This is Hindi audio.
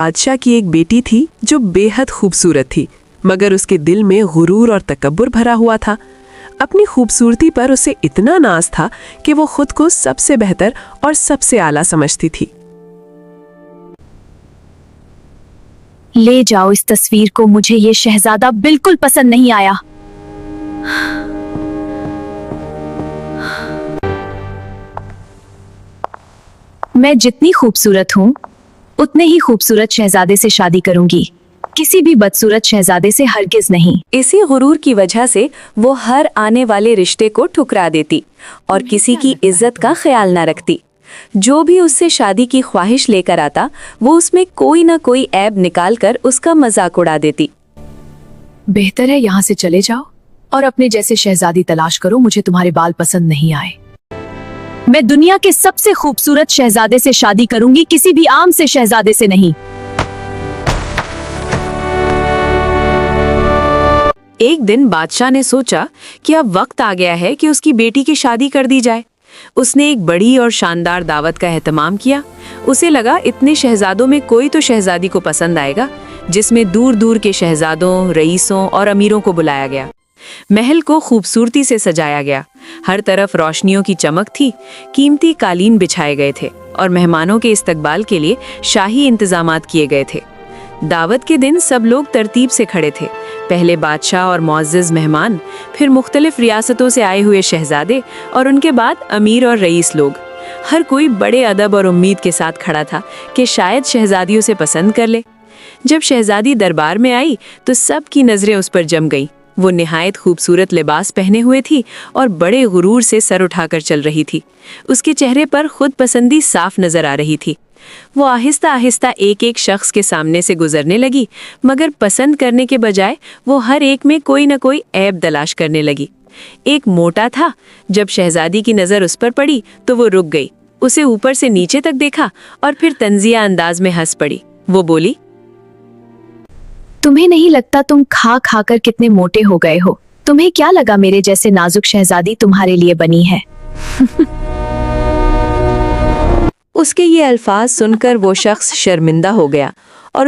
बादशाह की एक बेटी थी जो बेहद खूबसूरत थी, मगर उसके दिल में गुरूर और तकब्बुर भरा हुआ था। अपनी खूबसूरती पर उसे इतना नाज था कि वो खुद को सबसे बेहतर और सबसे आला समझती थी। ले जाओ इस तस्वीर को, मुझे ये शहजादा बिल्कुल पसंद नहीं आया। मैं जितनी खूबसूरत हूँ उतने ही खूबसूरत शहजादे से शादी करूंगी, किसी भी बदसूरत शहजादे से हरगिज नहीं। इसी गुरूर की वजह से वो हर आने वाले रिश्ते को ठुकरा देती और किसी की इज्जत का ख्याल न रखती। जो भी उससे शादी की ख्वाहिश लेकर आता वो उसमें कोई ना कोई ऐब निकालकर उसका मजाक उड़ा देती। बेहतर है यहाँ से चले जाओ और अपने जैसे शहजादी तलाश करो, मुझे तुम्हारे बाल पसंद नहीं आए। मैं दुनिया के सबसे खूबसूरत शहजादे से शादी करूंगी, किसी भी आम से शहजादे से नहीं। एक दिन बादशाह ने सोचा कि अब वक्त आ गया है कि उसकी बेटी की शादी कर दी जाए। उसने एक बड़ी और शानदार दावत का एहतमाम किया। उसे लगा इतने शहजादों में कोई तो शहजादी को पसंद आएगा, जिसमें दूर दूर के शहजादों, रईसों और अमीरों को बुलाया गया। महल को खूबसूरती से सजाया गया। हर तरफ रोशनियों की चमक थी, कीमती कालीन बिछाए गए थे और मेहमानों के इस्तकबाल के लिए शाही इंतजामात किए गए थे। दावत के दिन सब लोग तरतीब से खड़े थे। पहले बादशाह और मुअज़्ज़िज़ मेहमान, फिर मुख्तलिफ रियासतों से आए हुए शहजादे और उनके बाद अमीर और रईस लोग। हर कोई बड़े अदब और उम्मीद के साथ खड़ा था कि शायद शहजादियों से पसंद कर ले। जब शहजादी दरबार में आई तो सबकी नजरें उस पर जम गईं। वो निहायत खूबसूरत लिबास पहने हुए थी और बड़े गुरूर से सर उठाकर चल रही थी। उसके चेहरे पर खुद पसंदी साफ नजर आ रही थी। वो आहिस्ता आहिस्ता एक एक शख्स के सामने से गुजरने लगी, मगर पसंद करने के बजाय वो हर एक में कोई न कोई ऐब तलाश करने लगी। एक मोटा था। जब शहजादी की नज़र उस पर पड़ी तो वो रुक गई। उसे ऊपर से नीचे तक देखा और फिर तंजिया अंदाज में हंस पड़ी। वो बोली, तुम्हें नहीं लगता तुम खा खा कर कितने मोटे हो गए हो? तुम्हें क्या लगा मेरे जैसे नाजुक शहजादी तुम्हारे लिए बनी है? उसके ये अल्फाज सुनकर वो शख्स शर्मिंदा हो गया और